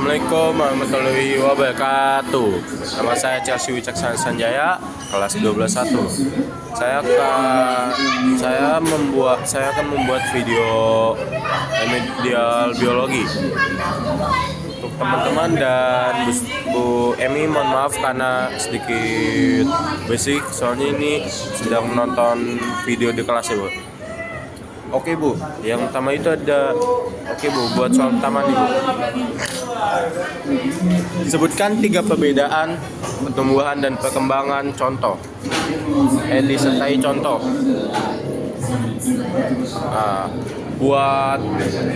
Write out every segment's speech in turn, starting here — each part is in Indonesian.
Assalamualaikum warahmatullahi wabarakatuh. Nama saya Chelsea Wicaksana Sanjaya, kelas 12-1. Saya akan membuat video remedial biologi. Untuk teman-teman dan Bu Emi, mohon maaf karena sedikit basic, soalnya ini sedang menonton video di kelas ya, Bu. Oke, Bu, yang pertama itu ada. Oke, Bu, buat soal pertama nih, Bu. Sebutkan 3 perbedaan pertumbuhan dan perkembangan contoh. Disertai contoh. Buat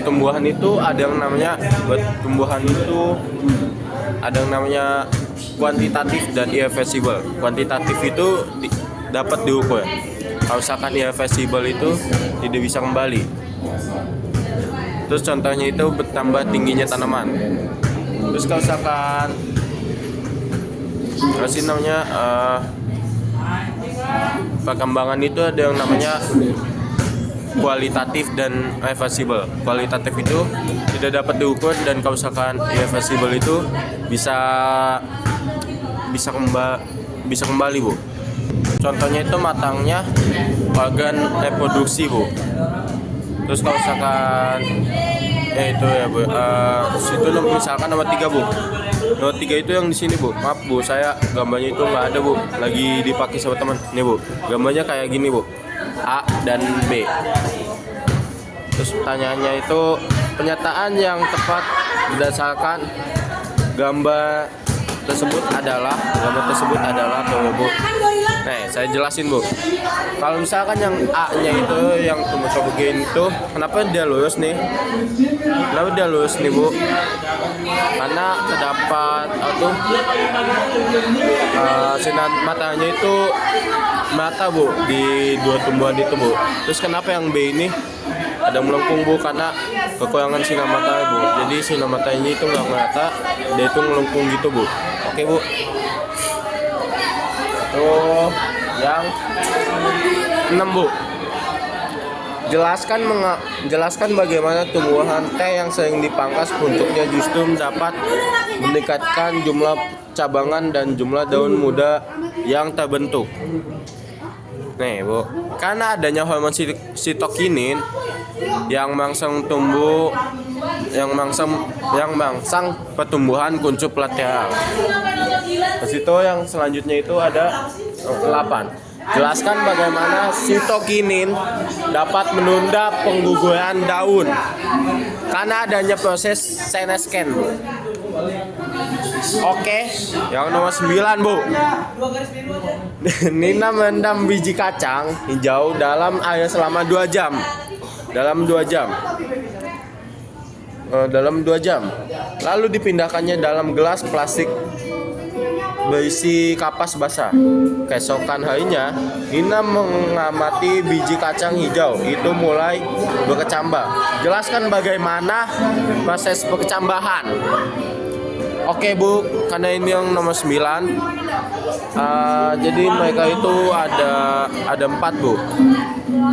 tumbuhan itu ada yang namanya kuantitatif dan irreversible. Kuantitatif itu dapat diukur. Kalau misalkan irreversible itu tidak bisa kembali. Terus contohnya itu bertambah tingginya tanaman. Terus kalau misalkan perkembangan itu ada yang namanya kualitatif dan reversible. Kualitatif itu tidak dapat diukur, dan kalau misalkan irreversible itu bisa kembali, Bu. Contohnya itu matangnya organ reproduksi, Bu. Terus kalau misalkan itu ya, Bu. Situ misalkan nomor 3, Bu. Nomor 3 itu yang di sini, Bu. Maaf, Bu, saya gambarnya itu nggak ada, Bu. Lagi dipakai sama teman. Nih, Bu. Gambarnya kayak gini, Bu. A dan B. Terus pertanyaannya itu pernyataan yang tepat berdasarkan gambar tersebut adalah tuh, Bu. Nah, saya jelasin, Bu. Kalau misalkan yang A-nya itu yang tumbuh begini itu, kenapa dia lurus nih? Bu? Karena terdapat sinar matanya itu mata, Bu, di 2 tumbuhan itu, Bu. Terus kenapa yang B ini ada melengkung, Bu? Karena kekurangan sinar mata, Bu. Jadi sinar matanya itu nggak merata, dia itu melengkung gitu, Bu. Oke, Bu. Tuh, yang 6, Bu. Jelaskan bagaimana tumbuhan teh yang sering dipangkas bentuknya justru dapat meningkatkan jumlah cabangan dan jumlah daun muda yang terbentuk. Nih, Bu, karena adanya hormon sitokinin yang merangsang pertumbuhan kuncup lateral. Terus itu yang selanjutnya itu ada 8. Jelaskan bagaimana sitokinin dapat menunda pengguguran daun karena adanya proses senescence. Oke, yang nomor 9, Bu. Nina merendam biji kacang hijau dalam air selama 2 jam. Dalam 2 jam. Lalu dipindahkannya dalam gelas plastik berisi kapas basah. Keesokan harinya, Nina mengamati biji kacang hijau itu mulai berkecambah. Jelaskan bagaimana proses perkecambahan. Oke, Bu, karena ini yang nomor 9. Jadi mereka itu ada 4, Bu.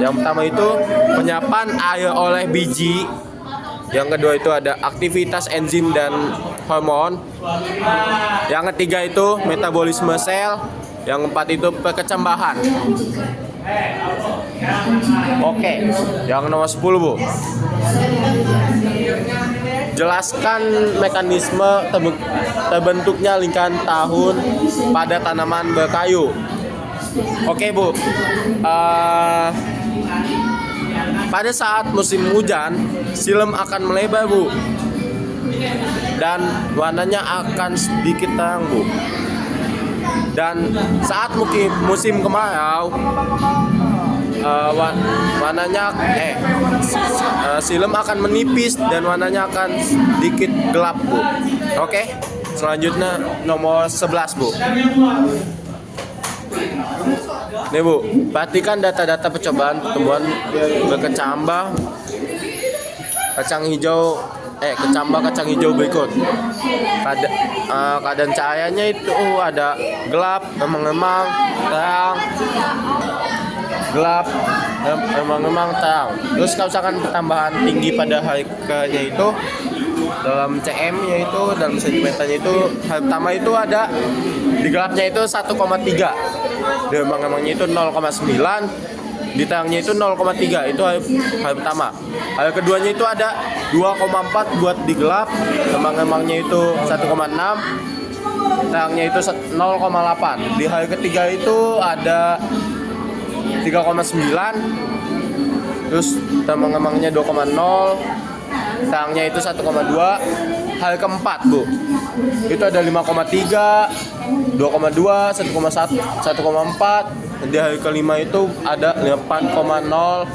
Yang pertama itu penyapan air oleh biji. Yang kedua itu ada aktivitas enzim dan hormon. Yang ketiga itu metabolisme sel. Yang keempat itu perkecambahan. Oke, yang nomor 10, Bu. Jelaskan mekanisme terbentuknya lingkaran tahun pada tanaman berkayu. Oke, Bu. Pada saat musim hujan, silem akan melebar, Bu, dan warnanya akan sedikit terang, Bu. Dan saat musim kemarau, silem akan menipis dan warnanya akan sedikit gelap, Bu. Oke, selanjutnya nomor 11, Bu. Nih, Bu, perhatikan data-data percobaan pertumbuhan berkecambah kacang hijau berikut. Keadaan cahayanya itu ada gelap, remang-remang, terang, gelap, remang-remang, terang. Terus kalau misalkan pertambahan tinggi pada harikanya itu dalam CM yaitu dalam sentimeternya itu hari pertama itu ada di gelapnya itu 1,3, di remang-remangnya itu 0,9, di terangnya itu 0,3, itu hari pertama. Hari keduanya itu ada 2,4 buat di gelap, remang-remangnya itu 1,6, terangnya itu 0,8. Di hari ketiga itu ada 3,9, terus remang-remangnya 2,0, terangnya itu 1,2. Hari keempat Bu, itu ada 5,3, 2,2, 1,1, 1,4. Di hari kelima itu ada 8,0,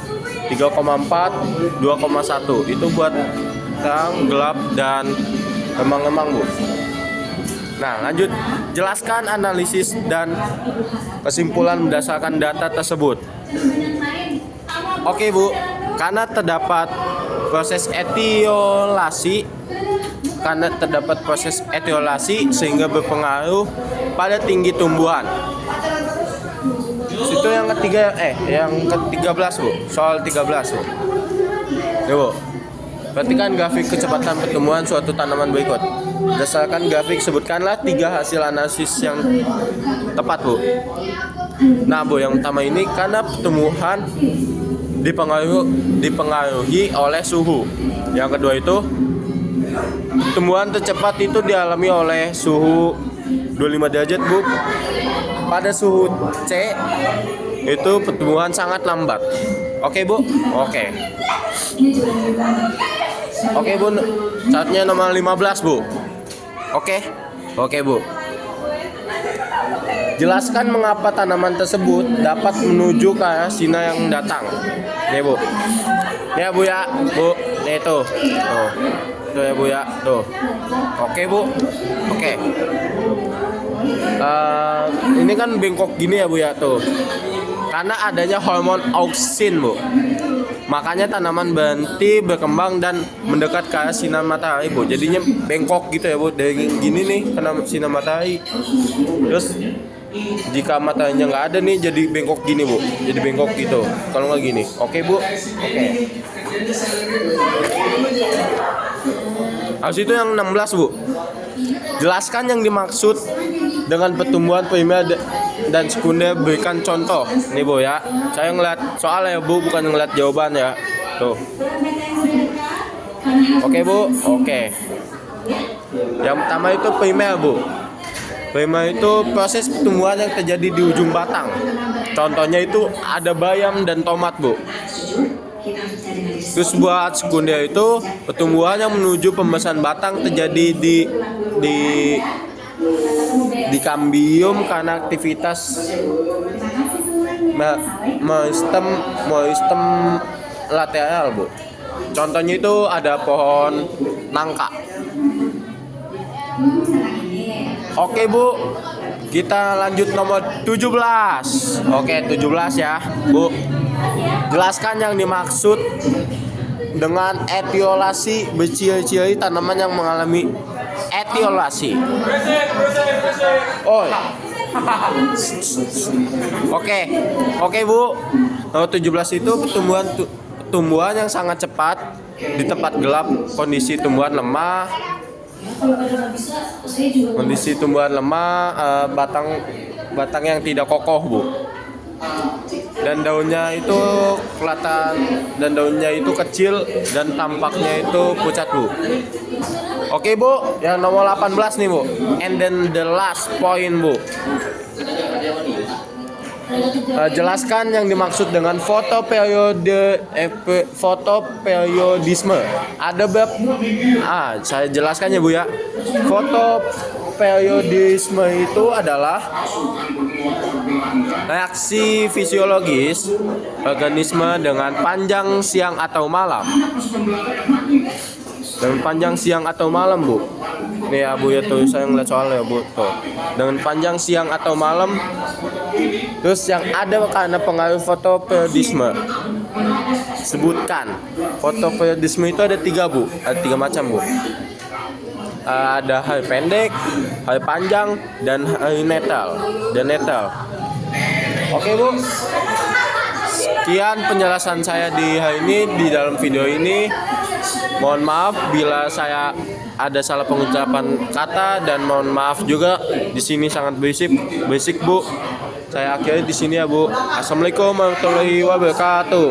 3,4, 2,1. Itu buat terang, gelap, dan remang-remang Bu. Nah, lanjut, jelaskan analisis dan kesimpulan berdasarkan data tersebut. Oke Bu, karena terdapat proses etiolasi sehingga berpengaruh pada tinggi tumbuhan. Itu yang ketiga, yang ke-13 Bu, soal 13 Bu. Ya Bu, perhatikan grafik kecepatan pertumbuhan suatu tanaman berikut. Berdasarkan grafik, sebutkanlah 3 hasil analisis yang tepat Bu. Nah Bu, yang pertama ini karena pertumbuhan dipengaruhi oleh suhu. Yang kedua itu pertumbuhan tercepat itu dialami oleh suhu 25 derajat Bu. Pada suhu C itu pertumbuhan sangat lambat. Oke Bu? Oke. Oke Bu, saatnya nomor 15 Bu. Oke? Oke Bu. Jelaskan mengapa tanaman tersebut dapat menuju ke arah sinar yang datang. Nih Bu. Ya Bu ya, Bu. Nih tuh. Tuh ya Bu ya, tuh. Oke Bu. Oke. Ini kan bengkok gini ya Bu ya, tuh. Karena adanya hormon auksin Bu. Makanya tanaman berhenti berkembang dan mendekat ke arah sinar matahari Bu. Jadinya bengkok gitu ya Bu. Dari gini nih kena sinar matahari. Terus jika matanya nggak ada nih jadi bengkok gini Bu. Jadi bengkok gitu. Kalau nggak gini. Oke Bu. Oke. Habis itu yang 16 Bu. Jelaskan yang dimaksud dengan pertumbuhan primer dan sekunder, berikan contoh. Nih Bu ya. Saya ngeliat soal ya Bu, bukan ngeliat jawaban ya. Tuh. Oke Bu. Oke. Yang pertama itu primer Bu. Primer itu proses pertumbuhan yang terjadi di ujung batang. Contohnya itu ada bayam dan tomat Bu. Terus buat sekunder itu pertumbuhan yang menuju pembesaran batang terjadi di kambium karena aktivitas meristem lateral Bu. Contohnya itu ada pohon nangka. Oke Bu, kita lanjut nomor 17. Oke 17 ya Bu. Jelaskan yang dimaksud dengan etiolasi, berciri-ciri tanaman yang mengalami etiolasi. Oh. Oke Bu. Nomor 17 itu tumbuhan yang sangat cepat di tempat gelap, kondisi tumbuhan lemah, batang yang tidak kokoh Bu. Dan daunnya itu kelihatan, dan daunnya itu kecil dan tampaknya itu pucat Bu. Oke Bu, yang nomor 18 nih Bu. And then the last point Bu. Jelaskan yang dimaksud dengan fotoperiodisme. Ada saya jelaskan ya Bu ya. Fotoperiodisme itu adalah reaksi fisiologis organisme dengan panjang siang atau malam. Dengan panjang siang atau malam Bu. Nih ya Bu ya, tuh saya ngeliat soalnya Bu tuh. Dengan panjang siang atau malam. Terus yang ada karena pengaruh fotoperiodisme. Sebutkan. Fotoperiodisme itu ada 3 Bu. Ada 3 macam Bu. Ada hari pendek, hari panjang, dan hari netral. Oke Bu. Sekian penjelasan saya di hari ini, di dalam video ini. Mohon maaf bila saya ada salah pengucapan kata dan mohon maaf juga. Di sini sangat basic Bu. Saya akhiri di sini ya Bu. Assalamualaikum warahmatullahi wabarakatuh.